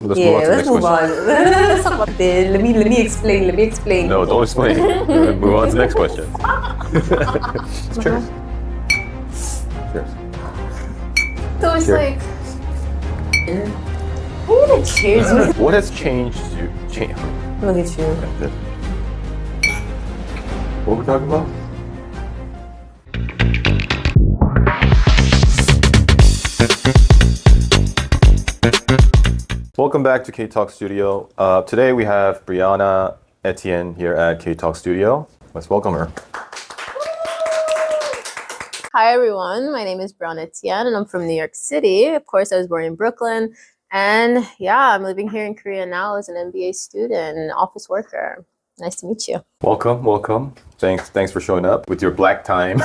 Let's move on to the next let's move question. on. Let's talk about this. Let me explain. No, don't explain. Move on to the next question. Cheers. Cheers. So it's Cheers. like, who gonna cheers with? What has changed you? Look at you. What were we talking about? Welcome back to K-Talk Studio. Today we have Briyanna Etienne here at K-Talk Studio. Let's welcome her. Hi everyone, my name is Briyanna Etienne and I'm from New York City. Of course, I was born in Brooklyn. And yeah, I'm living here in Korea now as an MBA student and office worker. Nice to meet you. Welcome. Thanks for showing up with your black time.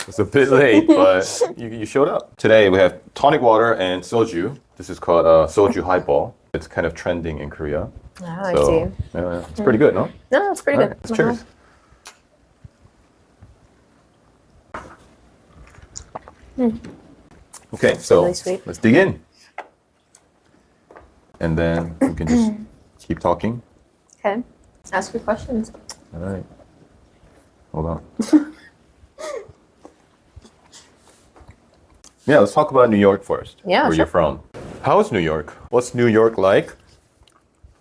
It's a bit late, but you showed up. Today we have tonic water and soju. This is called soju highball. It's kind of trending in Korea. Ah, I see. Yeah, it's pretty good, no? No, it's pretty All good. right, let's cheers. Okay, so Really sweet. let's dig in. And then we can just keep talking. Okay, ask your questions. All right. Hold on. Yeah, let's talk about New York first. Yeah, where sure. you're from. How is New York? What's New York like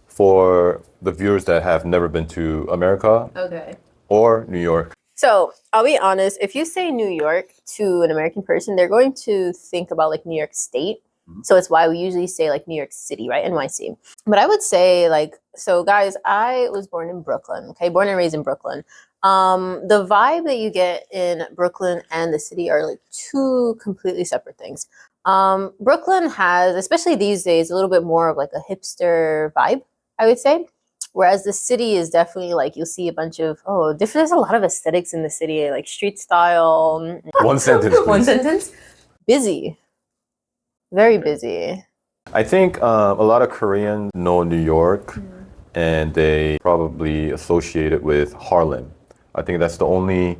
for the viewers that have never been to America Okay. or New York? So I'll be honest, if you say New York to an American person, they're going to think about like New York State. So it's why we usually say like New York City, right? NYC. But I would say like, so guys, I was born in Brooklyn, okay? Born and raised in Brooklyn. The vibe that you get in Brooklyn and the city are like two completely separate things. Brooklyn has, especially these days, a little bit more of like a hipster vibe, I would say. Whereas the city is definitely like, you'll see a bunch of, there's a lot of aesthetics in the city, like street style. One sentence, please. One sentence. Busy. Very busy. I think a lot of Koreans know New York and they probably associate it with Harlem. I think that's the only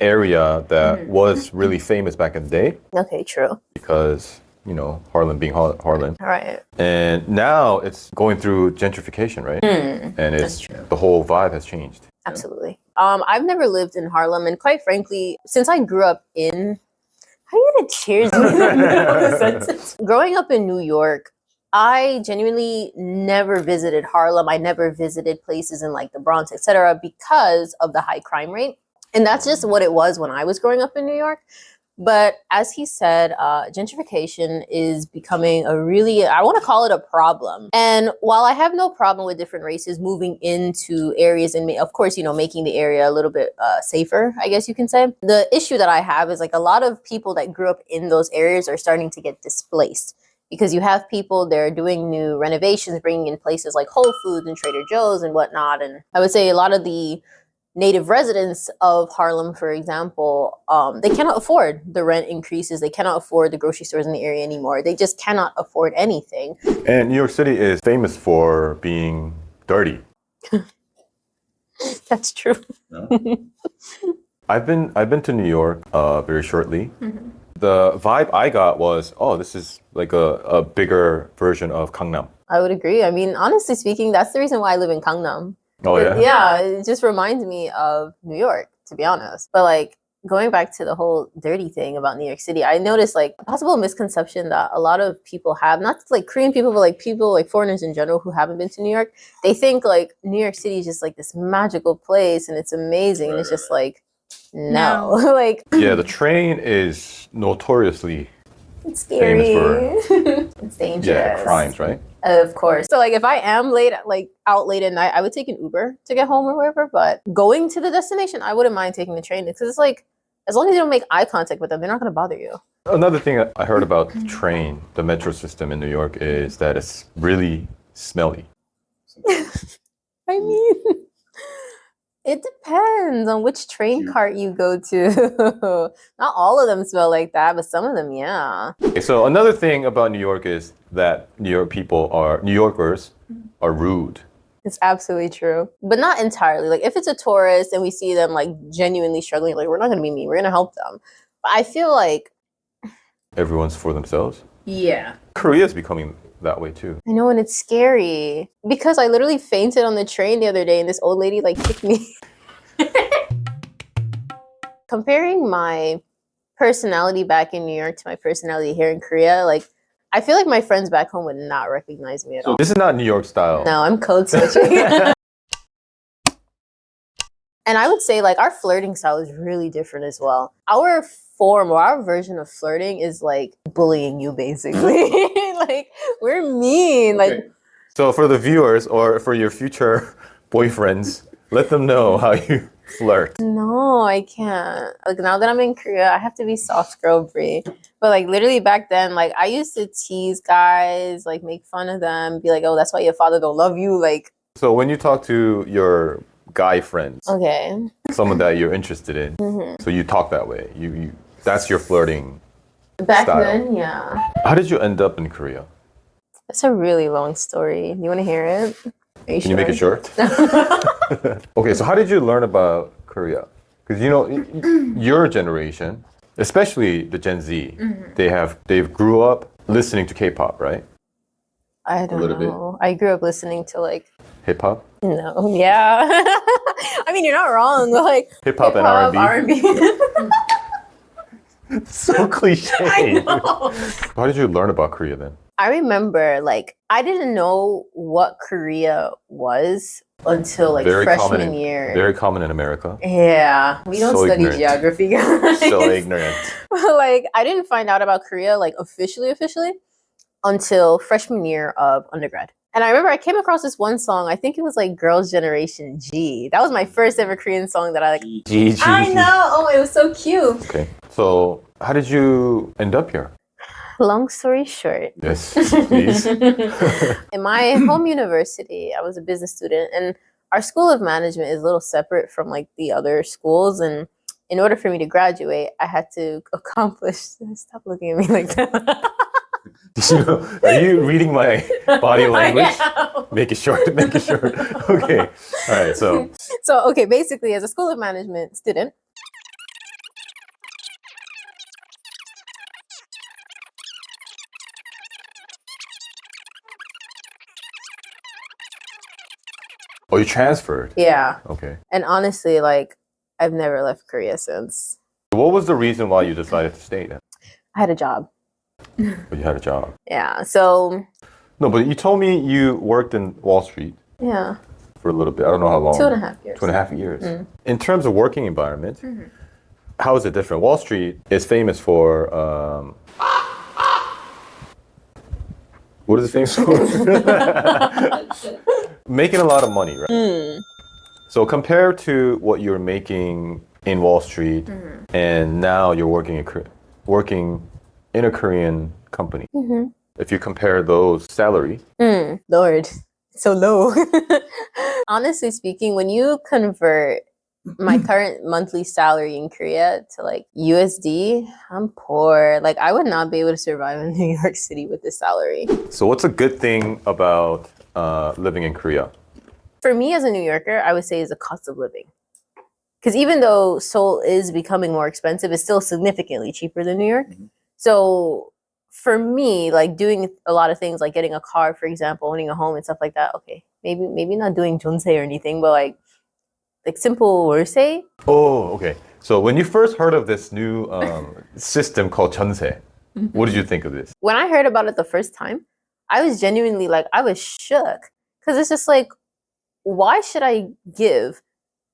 area that was really famous back in the day Okay, true. because, you know, Harlem being Harlem. All right. And now it's going through gentrification, right? And it's true. the whole vibe has changed. Absolutely. I've never lived in Harlem, and quite frankly, since I grew up in, how are you gonna cheers me in the middle of the sentence? Growing up in New York, I genuinely never visited Harlem. I never visited places in like the Bronx, etc., because of the high crime rate. And that's just what it was when I was growing up in New York. But as he said, gentrification is becoming a really, I want to call it a problem. And while I have no problem with different races moving into areas and of course, you know, making the area a little bit safer, I guess you can say. The issue that I have is like a lot of people that grew up in those areas are starting to get displaced. Because you have people, they're doing new renovations, bringing in places like Whole Foods and Trader Joe's and whatnot. And I would say a lot of the native residents of Harlem, for example, they cannot afford the rent increases. They cannot afford the grocery stores in the area anymore. They just cannot afford anything. And New York City is famous for being dirty. That's true. I've been to New York very shortly. The vibe I got was, this is like a bigger version of Gangnam. I would agree. I mean, honestly speaking, that's the reason why I live in Gangnam. Oh yeah? Yeah, it just reminds me of New York, to be honest. But like going back to the whole dirty thing about New York City, I noticed like a possible misconception that a lot of people have, not like Korean people, but like people, like foreigners in general who haven't been to New York. They think like New York City is just like this magical place and it's amazing. And it's just like, no. Like, Yeah, the train is notoriously it's scary. famous It's dangerous. yeah, crimes, right? Of course. So like if I am late, like out late at night, I would take an Uber to get home or wherever. But going to the destination, I wouldn't mind taking the train because it's like, as long as you don't make eye contact with them, they're not going to bother you. Another thing I heard about the train, the metro system in New York is that it's really smelly. I mean, it depends on which train cart you go to. Not all of them smell like that, but some of them, yeah. Okay, so another thing about New York is that New Yorkers are rude. It's absolutely true. But not entirely. Like if it's a tourist and we see them like genuinely struggling, like we're not going to be mean. We're going to help them. But I feel like Everyone's for themselves. Yeah. Korea's becoming that way too. I know, and it's scary because I literally fainted on the train the other day and this old lady like kicked me. Comparing my personality back in New York to my personality here in Korea, like I feel like my friends back home would not recognize me at all. This is not New York style. No, I'm code switching. And I would say like our flirting style is really different as well. Our form or our version of flirting is like bullying you basically. Like we're mean. Like So for the viewers or for your future boyfriends, let them know how you flirt. no, I can't. Like now that I'm in Korea, I have to be soft girl Brie. But like literally back then, like I used to tease guys, like make fun of them, be like, "Oh, that's why your father don't love you." Like, So when you talk to your guy friends, okay, someone that you're interested in, so you talk that way. You that's your flirting back style. then, yeah. How did you end up in Korea? That's a really long story. You want to hear it? Are you Can you make it short? Okay, so how did you learn about Korea? Because you know, your generation, especially the Gen Z, they've grew up listening to K-pop, right? I don't little bit. know. I grew up listening to like Hip hop, no, yeah. I mean, you're not wrong. Like hip hop and hip-hop, R&B. So cliche. I know. How did you learn about Korea then? I remember like I didn't know what Korea was until like freshman year. Very common in America. Yeah, we don't So study ignorant. geography, guys. So ignorant. But, like I didn't find out about Korea like officially until freshman year of undergrad. And I remember I came across this one song. I think it was like Girls' Generation G. That was my first ever Korean song that I like. G. I know. Oh, it was so cute. Okay, so how did you end up here? Long story short, Yes, please. in my home university, I was a business student, and our school of management is a little separate from like the other schools. And in order for me to graduate, I had to accomplish. Stop looking at me like that. Are you reading my body language? I Make it short. Make it short. Okay. All right. So okay, basically, as a school of management student. oh, you transferred. Yeah. Okay. And honestly, like, I've never left Korea since. What was the reason why you decided to stay then? I had a job. But you had a job. Yeah. So, No, but you told me you worked in Wall Street yeah. for a little bit. I don't know how long. 2.5 years. 2.5 years. In terms of working environment, how is it different? Wall Street is famous for what is it famous for? Making a lot of money, right? So compared to what you're making in Wall Street, and now you're working in a Korean company. If you compare those salary, Lord, so low. Honestly speaking, when you convert my current monthly salary in Korea to like USD, I'm poor. Like I would not be able to survive in New York City with this salary. so what's a good thing about living in Korea? For me as a New Yorker, I would say is the cost of living. Because even though Seoul is becoming more expensive, it's still significantly cheaper than New York. So for me, like doing a lot of things like getting a car, for example, owning a home and stuff like that, okay, maybe not doing jeonse or anything, but like simple 월세. Oh, okay. So when you first heard of this new system called jeonse, what did you think of this? When I heard about it the first time, I was genuinely like, I was shook. Because it's just like, why should I give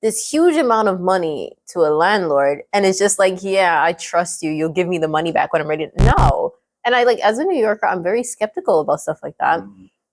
this huge amount of money to a landlord? And it's just like, yeah, I trust you. You'll give me the money back when I'm ready. No. And I like, as a New Yorker, I'm very skeptical about stuff like that.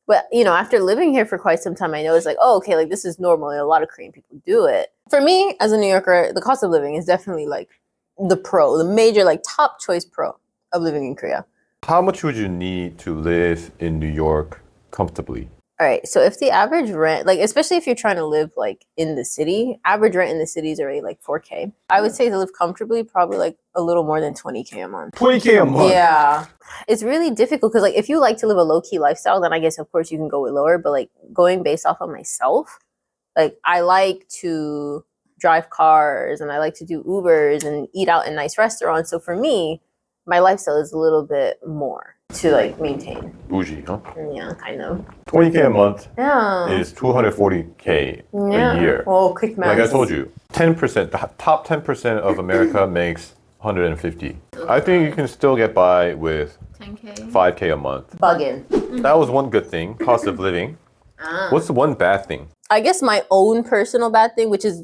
But, you know, after living here for quite some time, I know it's like, oh, okay, like this is normal. And a lot of Korean people do it. For me, as a New Yorker, the cost of living is definitely like the major, like top choice pro of living in Korea. How much would you need to live in New York comfortably? All right, so if the average rent, like especially if you're trying to live like in the city, average rent in the city is already like 4K. I would say to live comfortably, probably like a little more than 20K a month. 20K a month? Yeah. It's really difficult because like if you like to live a low-key lifestyle, then I guess of course you can go with lower, but like going based off of myself, like I like to drive cars and I like to do Ubers and eat out in nice restaurants. So for me, my lifestyle is a little bit more to like maintain. Bougie, huh? Yeah, kind of. 20K a month Yeah. is 240K a year. Oh, quick math. Like I told you, 10%, the top 10% of America makes 150. I think you can still get by with 10K. 5K a month. Bugging. That was one good thing, cost of living. What's the one bad thing? I guess my own personal bad thing, which is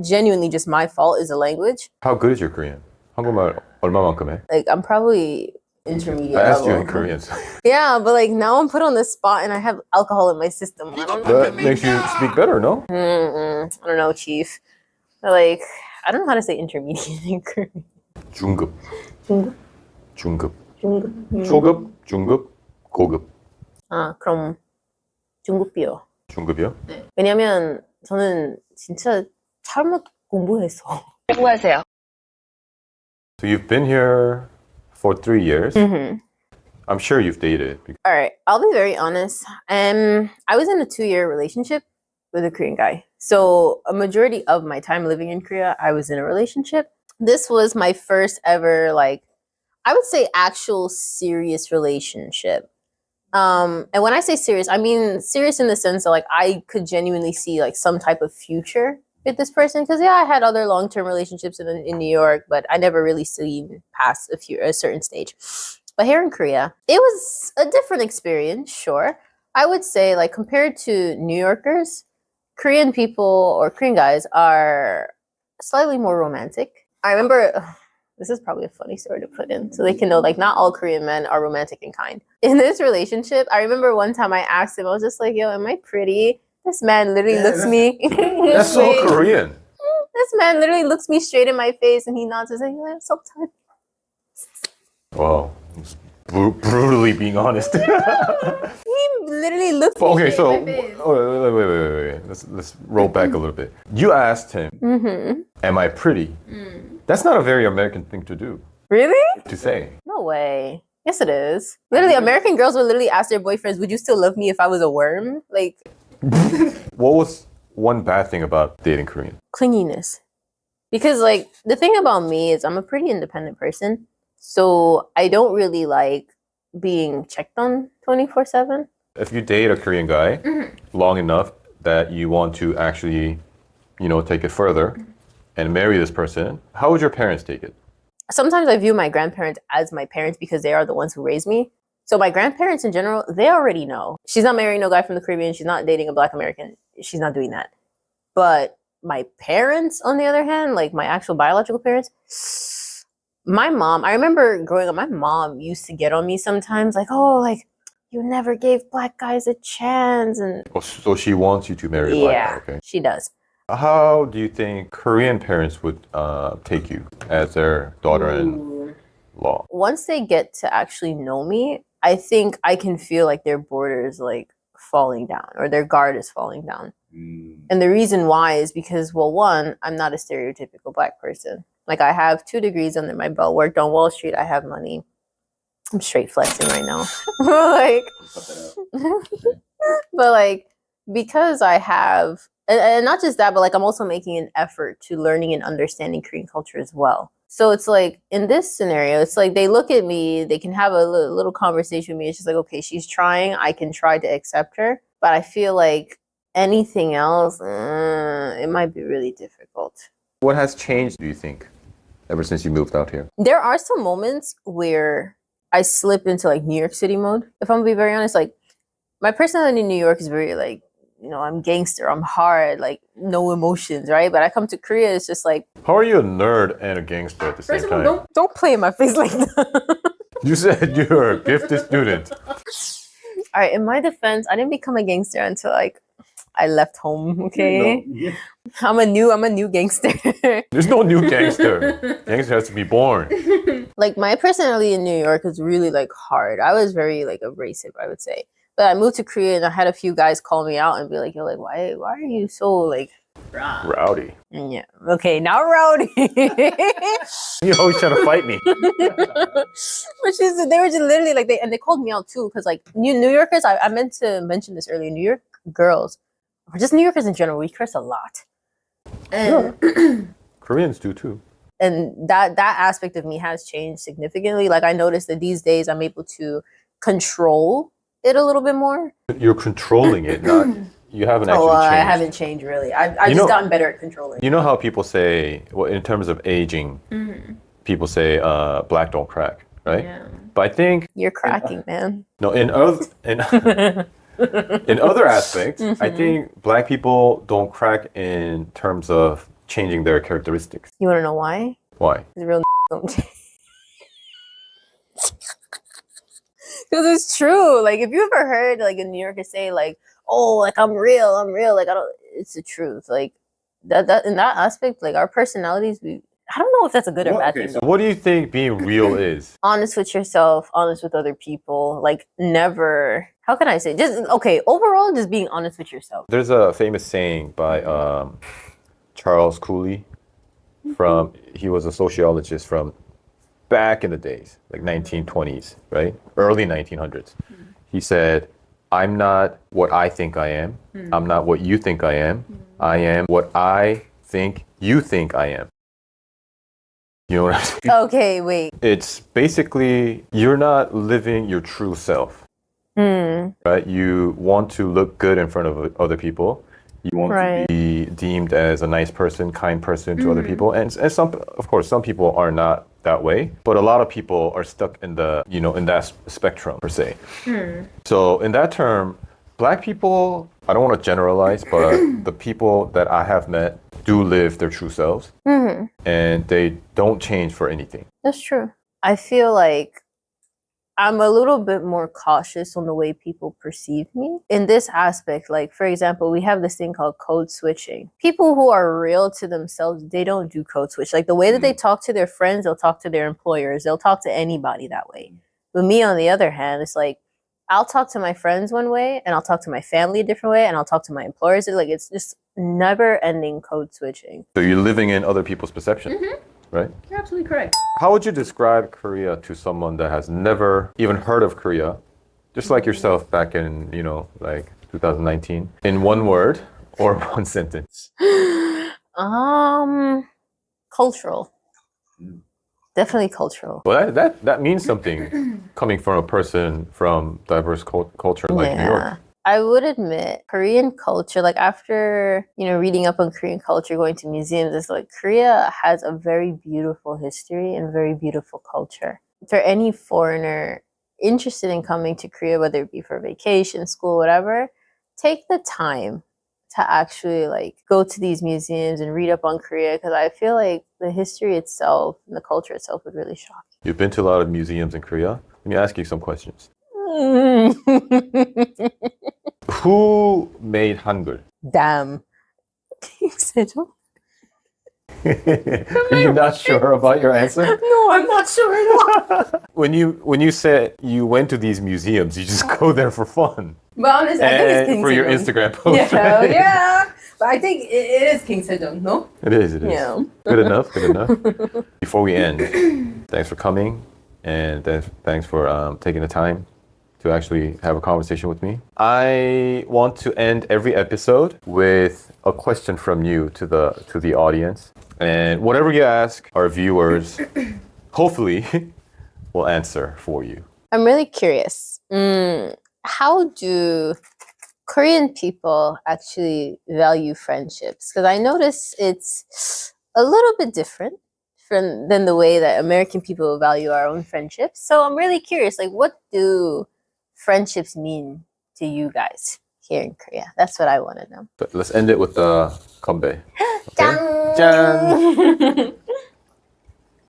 genuinely just my fault, is the language. How good is your Korean? 한국말 얼마만큼 해? Like, I'm probably intermediate I asked you level. in Korean. Yeah, but like now I'm put on the spot and I have alcohol in my system. I don't know. That makes you speak better, no? I don't know, Chief. But like, I don't know how to say intermediate in Korean. 중급, 중급? 중급, 중급? 초급, 중급, 고급. 아, 그럼 중급이요. 중급이요? 왜냐면 저는 진짜 잘못 공부해서. 공부하세요. So you've been here for 3 years. I'm sure you've dated. All right, I'll be very honest. I was in a 2-year relationship with a Korean guy. So a majority of my time living in Korea, I was in a relationship. This was my first ever, like, I would say actual serious relationship. And when I say serious, I mean serious in the sense that like I could genuinely see like some type of future with this person. Because yeah, I had other long-term relationships in New York, but I never really seen past a certain stage. But here in Korea, it was a different experience, sure. I would say like compared to New Yorkers, Korean people or Korean guys are slightly more romantic. I remember, this is probably a funny story to put in so they can know like not all Korean men are romantic and kind. In this relationship, I remember one time I asked him, I was just like, yo, am I pretty? This man literally looks me. That's so Korean. This man literally looks me straight in my face and he nods and says, yeah, sometimes. Wow. Brutally being honest. He literally looks Okay, me so straight in my face. wait. Let's roll back a little bit. You asked him, "Am I pretty?" That's not a very American thing to do. Really? To say. No way. Yes, it is. Literally, American girls would literally ask their boyfriends, would you still love me if I was a worm? Like, What was one bad thing about dating Korean? clinginess. Because, like, the thing about me is I'm a pretty independent person. So I don't really like being checked on 24/7. If you date a Korean guy long enough that you want to actually, take it further and marry this person, how would your parents take it? Sometimes I view my grandparents as my parents because they are the ones who raised me. So my grandparents in general, they already know. She's not marrying no guy from the Caribbean. She's not dating a Black American. She's not doing that. But my parents, on the other hand, like my actual biological parents, my mom, I remember growing up, my mom used to get on me sometimes like, oh, like, you never gave Black guys a chance. And Oh, so she wants you to marry a black guy, okay. she does. How do you think Korean parents would take you as their daughter-in-law? Once they get to actually know me, I think I can feel like their border is like falling down or their guard is falling down. And the reason why is because, well, one, I'm not a stereotypical Black person. Like I have 2 degrees under my belt, worked on Wall Street, I have money. I'm straight flexing right now. But like, because I have, and not just that, but like I'm also making an effort to learning and understanding Korean culture as well. So it's like in this scenario, it's like they look at me, they can have a little conversation with me. It's just like, okay, she's trying. I can try to accept her. But I feel like anything else, it might be really difficult. What has changed, do you think, ever since you moved out here? There are some moments where I slip into like New York City mode. If I'm gonna be very honest, like my personality in New York is very like, I'm gangster, I'm hard, like no emotions, right? But I come to Korea, it's just like, How are you a nerd and a gangster at the same time? don't play in my face like that. You said you're a gifted student. All right, in my defense, I didn't become a gangster until like I left home. Okay, I'm a new gangster. There's no new gangster. Gangster has to be born. Like my personality in New York is really like hard. I was very like abrasive, I would say. But I moved to Korea and I had a few guys call me out and be like, yo, like why are you so like Rowdy. Yeah. Okay, not rowdy. You always trying to fight me. Which is they were just literally like they called me out too because like New Yorkers. I meant to mention this earlier. New York girls, or just New Yorkers in general, we curse a lot. And Koreans do too. and that aspect of me has changed significantly. Like I noticed that these days I'm able to control it a little bit more. You're controlling it, not you haven't actually I changed. haven't changed really. I've just gotten better at controlling. You know how people say, well, in terms of aging, people say black don't crack, right? Yeah. But I think You're cracking, man. no, in other aspects, I think black people don't crack in terms of changing their characteristics. You want to know why? Why? Because real don't change. Because it's true. Like, if you ever heard like a New Yorker say like, "Oh, like I'm real," like I don't. It's the truth. Like that in that aspect, like our personalities, I don't know if that's a good or bad thing. So what do you think being real is? Honest with yourself, honest with other people. Like never. How can I say? Just okay. Overall, just being honest with yourself. There's a famous saying by Charles Cooley. He was a sociologist from back in the days, like 1920s, right? Early 1900s. He said, "I'm not what I think I am. I'm not what you think I am. I am what I think you think I am." You know what I'm saying? Okay, wait. It's basically you're not living your true self, right? You want to look good in front of other people. You want to be deemed as a nice person, kind person to other people, and some, of course, some people are not that way. But a lot of people are stuck in the, in that spectrum per se. So in that term, black people, I don't want to generalize, but the people that I have met do live their true selves, and they don't change for anything. That's true. I feel like I'm a little bit more cautious on the way people perceive me in this aspect. Like, for example, we have this thing called code switching. People who are real to themselves, they don't do code switch. Like the way that they talk to their friends, they'll talk to their employers, they'll talk to anybody that way. But me, on the other hand, it's like, I'll talk to my friends one way and I'll talk to my family a different way and I'll talk to my employers. Like, it's just never ending code switching. So you're living in other people's perception, right? You're absolutely correct. How would you describe Korea to someone that has never even heard of Korea, just like yourself back in, like 2019, in one word or one sentence? Cultural. Definitely cultural. Well, that means something coming from a person from diverse culture like New York. I would admit Korean culture, like after, reading up on Korean culture, going to museums, it's like Korea has a very beautiful history and very beautiful culture. For any foreigner interested in coming to Korea, whether it be for vacation, school, whatever, take the time to actually like go to these museums and read up on Korea, because I feel like the history itself and the culture itself would really shock you. You've been to a lot of museums in Korea. Let me ask you some questions. Who made Hangul? Damn. Are you not sure about your answer? No, I'm not sure at all. When you said you went to these museums, you just go there for fun. But honestly, I think it's King for your Sejong. Instagram post. Yeah, right? yeah. But I think it is King Sejong, no? It is. Yeah. Good enough. Before we end, thanks for coming, and thanks for taking the time to actually have a conversation with me. I want to end every episode with a question from you to the audience. And whatever you ask, our viewers hopefully will answer for you. I'm really curious. How do Korean people actually value friendships? Because I notice it's a little bit different than the way that American people value our own friendships. So I'm really curious, like, what do friendships mean to you guys here in Korea? That's what I want to know. But let's end it with the konbae. 짠! 짠!